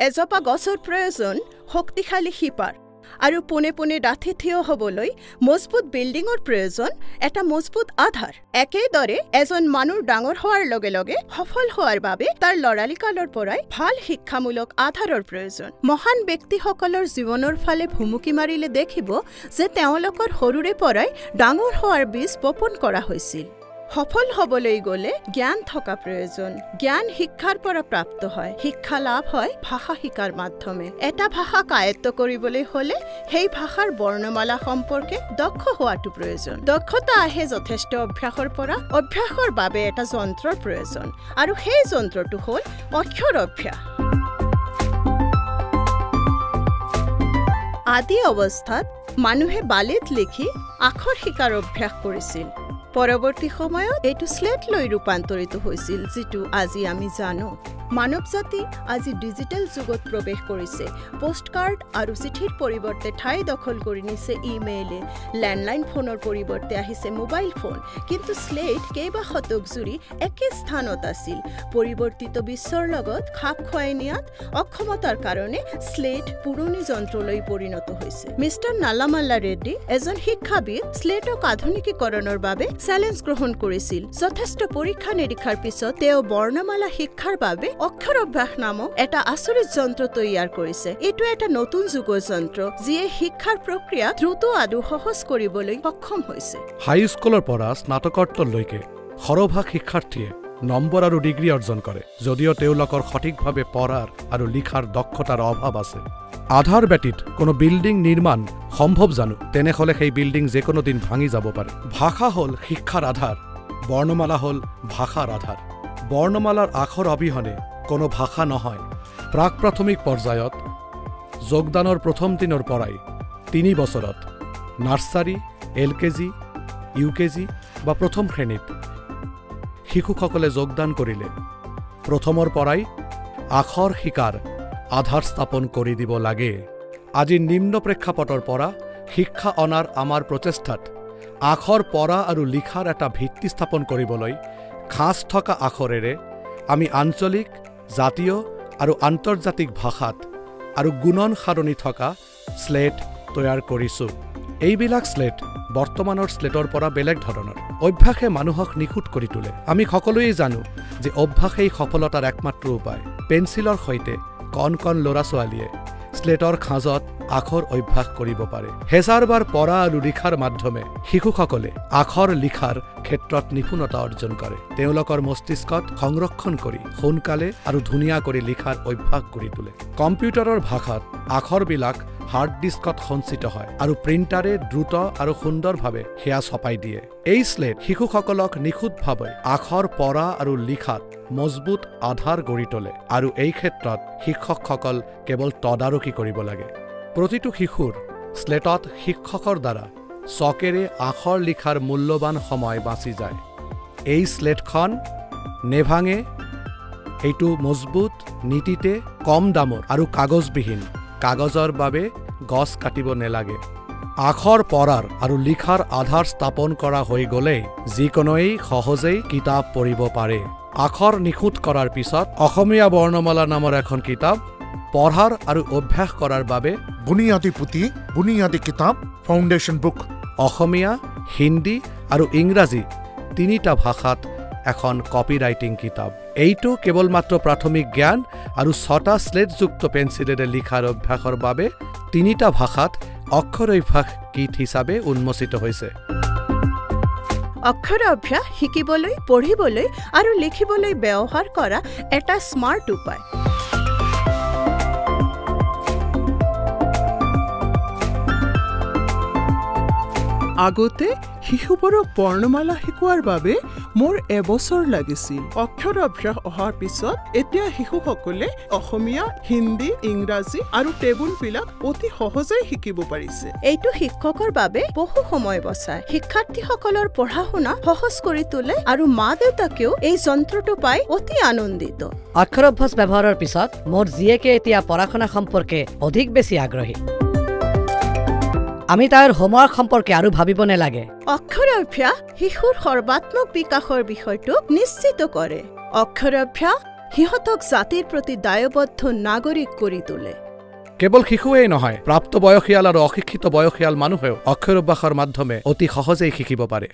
এজোপা গছৰ প্ৰয়োজন শক্তিশালী শিপাৰ আৰু পোনে পোনে ডাঠি থিয় হ'বলৈ মজবুত বিল্ডিঙৰ প্ৰয়োজন এটা মজবুত আধাৰ একেদৰে এজন মানুহ ডাঙৰ হোৱাৰ লগে লগে সফল হোৱাৰ বাবে তাৰ লৰালিকালৰ পৰাই ভাল শিক্ষামূলক আধাৰৰ প্ৰয়োজন মহান ব্যক্তিসকলৰ জীৱনৰ ফালে ভুমুকি মাৰিলে দেখিব যে তেওঁলোকৰ সৰুৰে পৰাই ডাঙৰ হোৱাৰ বীজ বপন কৰা হৈছিল সফল হ'বলৈ গলে জ্ঞান থকা প্ৰয়োজন জ্ঞান শিক্ষাৰ পৰা প্ৰাপ্ত হয় শিক্ষা লাভ হয় ভাষা শিকাৰ মাধ্যমে এটা ভাষা আয়ত্ত কৰিবলৈ হলে সেই ভাষাৰ বৰ্ণমালা সম্পৰ্কে দক্ষ হোৱাটো প্ৰয়োজন দক্ষতা আহে যথেষ্ট অভ্যাসৰ পৰা অভ্যাসৰ বাবে এটা যন্ত্ৰৰ প্ৰয়োজন আৰু সেই যন্ত্ৰটো হ'ল অক্ষৰ অভ্যাস আদি অৱস্থাত মানুহে বালিত লিখি আখৰ শিকাৰ অভ্যাস কৰিছিল পৰৱৰ্তী সময়ত এইটো স্লেট লৈ ৰূপান্তৰিত হৈছিল যেটো আজি আমি জানো মানৱ জাতি আজি ডিজিটেল যুগত প্ৰৱেশ কৰিছে পোষ্টকাৰ্ড আৰু চিঠিৰ পৰিৱৰ্তে ঠাই দখল কৰি নিছে ইমেইলে ল্যান্ডলাইন ফোনৰ পৰিৱৰ্তে আহিছে মোবাইল ফোন কিন্তু স্লেট কেইবা শতক জুৰি একে স্থানত আছিল পৰিৱৰ্তিত বিশ্বৰ লগত খাপ খুৱাই নিয়াত অক্ষমতাৰ কাৰণে স্লেট পুৰণি যন্ত্ৰলৈ পৰিণত হৈছে মিষ্টাৰ নালামাল্লা ৰেড্ডি এজন শিক্ষাবিদ স্লেটক আধুনিকীকৰণৰ বাবে চ্যালেঞ্জ গ্ৰহণ কৰিছিল যথেষ্ট পৰীক্ষা নিৰীক্ষাৰ পিছত তেওঁ বৰ্ণমালা শিক্ষাৰ বাবে অক্ষৰ অভ্যাস নামক এটা আচৰিত যন্ত্ৰ তৈয়াৰ কৰিছে এটো এটা নতুন যুগৰ যন্ত্ৰ যিয়ে শিক্ষাৰ প্ৰক্ৰিয়া দ্ৰুত আৰু সহজ কৰিবলৈ সক্ষম হৈছে হাই স্কুলৰ পৰা স্নাতকোত্তৰলৈকে সৰভাগ শিক্ষাৰ্থীয়ে নম্বৰ আৰু ডিগ্ৰী অৰ্জন কৰে যদিও তেওঁলোকৰ সঠিকভাৱে পঢ়াৰ আৰু লিখাৰ দক্ষতাৰ অভাৱ আছে আধাৰ ব্যতীত কোনো বিল্ডিং নিৰ্মাণ সম্ভৱ জানো তেনেহলে সেই বিল্ডিং যে কোনো দিন ভাঙি যাব পাৰে ভাষা হ'ল শিক্ষাৰ আধাৰ বৰ্ণমালা হ'ল ভাষাৰ আধাৰ বৰ্ণমালাৰ আখৰ অবিহনে কোনো ভাষা নহয় প্ৰাক প্ৰাথমিক পৰ্যায়ত যোগদানৰ প্ৰথম দিনৰ পৰাই 3 বছৰত নাৰ্সাৰী এলকেজি ইউকেজি বা প্ৰথম শ্ৰেণীত শিশুসকলে যোগদান কৰিলে প্ৰথমৰ পৰাই আখৰ শিকাৰ আধাৰ স্থাপন কৰি দিব লাগে আজি নিম্ন প্ৰেক্ষাপটৰ পৰা শিক্ষা অনাৰ আমাৰ প্ৰচেষ্টাত আখৰ পঢ়া আৰু লিখাৰ এটা ভিত্তি স্থাপন কৰিবলৈ খাঁচ থকা আখৰেৰে আমি আঞ্চলিক জাতীয় আৰু আন্তৰ্জাতিক ভাষাত আৰু গুণন সাৰণী থকা স্লেট তৈয়াৰ কৰিছো এইবিলাক স্লেট বৰ্তমানৰ স্লেটৰ পৰা বেলেগ ধৰণৰ অভ্যাসে মানুহক নিখুঁত কৰি তোলে আমি সকলোৱে জানো যে অভ্যাসেই সফলতাৰ একমাত্ৰ উপায় পেন্সিলৰ সৈতে কণ কণ ল'ৰা ছোৱালীয়ে স্লেটৰ খাঁজত আখৰ অভ্যাস কৰিব পাৰে হেজাৰবাৰ পঢ়া আৰু লিখাৰ মাধ্যমে শিশুসকলে আখৰ লিখাৰ ক্ষেত্ৰত নিপুণতা অৰ্জন কৰে তেওঁলোকৰ মস্তিষ্কত সংৰক্ষণ কৰি সোনকালে আৰু ধুনীয়া কৰি লিখাৰ অভ্যাস কৰি তোলে কম্পিউটাৰৰ ভাষাত আখৰবিলাক হাৰ্ড ডিস্কত সঞ্চিত হয় আৰু প্ৰিণ্টাৰে দ্ৰুত আৰু সুন্দৰভাৱে সেয়া ছপাই দিয়ে এই স্লেট শিশুসকলক নিখুঁতভাৱে আখৰ পঢ়া আৰু লিখাত মজবুত আধাৰ গঢ়ি তোলে আৰু এই ক্ষেত্ৰত শিক্ষকসকল কেৱল তদাৰকী কৰিব লাগে প্ৰতিটো শিশুৰ স্লেটত শিক্ষকৰ দ্বাৰা চকেৰে আখৰ লিখাৰ মূল্যৱান সময় বাঁচি যায় এই স্লেটখন নেভাঙে এইটো মজবুত নীতিতে কম দামৰ আৰু কাগজবিহীন কাগজৰ বাবে গছ কাটিব নেলাগে আখৰ পঢ়াৰ আৰু লিখাৰ আধাৰ স্থাপন কৰা হৈ গ'লে যিকোনোই সহজেই কিতাপ পঢ়িব পাৰে আখৰ নিখুঁত কৰাৰ পিছত অসমীয়া বৰ্ণমালা নামৰ এখন কিতাপ পঢ়াৰ আৰু অভ্যাস কৰাৰ বাবে বুনিয়াদী পুথি বুনিয়াদী কিতাপ ফাউণ্ডেশ্যন বুক অসমীয়া হিন্দী আৰু ইংৰাজী তিনিটা ভাষাত এখন কপিৰাইটিং কিতাপ এইটো কেৱল মাত্ৰ প্ৰাথমিক জ্ঞান আৰু 6টা স্লেটযুক্ত পেন্সিলেৰে লিখাৰ অভ্যাসৰ বাবে তিনিটা ভাষাত অক্ষৰ অভ্যাস কিট হিচাপে উন্মোচিত হৈছে অক্ষৰ অভ্যাস শিকিবলৈ পঢ়িবলৈ আৰু লিখিবলৈ ব্যৱহাৰ কৰা এটা স্মাৰ্ট উপায় আগতে শিশুবোৰক বৰ্ণমালা শিকোৱাৰ বাবে মোৰ এবছৰ লাগিছিল অক্ষৰ অভ্যাস অহাৰ পিছত এতিয়া শিশুসকলে অসমীয়া হিন্দী ইংৰাজী আৰু টেবুলবিলাক অতি সহজেই শিকিব পাৰিছে এইটো শিক্ষকৰ বাবে বহু সময় বচায় শিক্ষাৰ্থীসকলৰ পঢ়া-শুনা সহজ কৰি তোলে আৰু মা-দেউতাকেও এই যন্ত্ৰটো পাই অতি আনন্দিত অক্ষৰ অভ্যাস ব্যৱহাৰৰ পিছত মোৰ জীয়েকে এতিয়া পঢ়া-শুনা সম্পৰ্কে অধিক বেছি আগ্ৰহী আমি তাইৰ হোমৱৰ্ক সম্পৰ্কে আৰু ভাবিব নেলাগে অক্ষৰ অভ্যাস শিশুৰ সৰ্বাত্মক বিকাশৰ বিষয়টো নিশ্চিত কৰে অক্ষৰ অভ্যাস সিহঁতক জাতিৰ প্ৰতি দায়বদ্ধ নাগৰিক কৰি তোলে। কেৱল শিশুৱেই নহয়, প্ৰাপ্তবয়সীয়াল আৰু অশিক্ষিত বয়সীয়াল মানুহেও অক্ষৰ অভ্যাসৰ মাধ্যমে অতি সহজেই শিকিব পাৰে।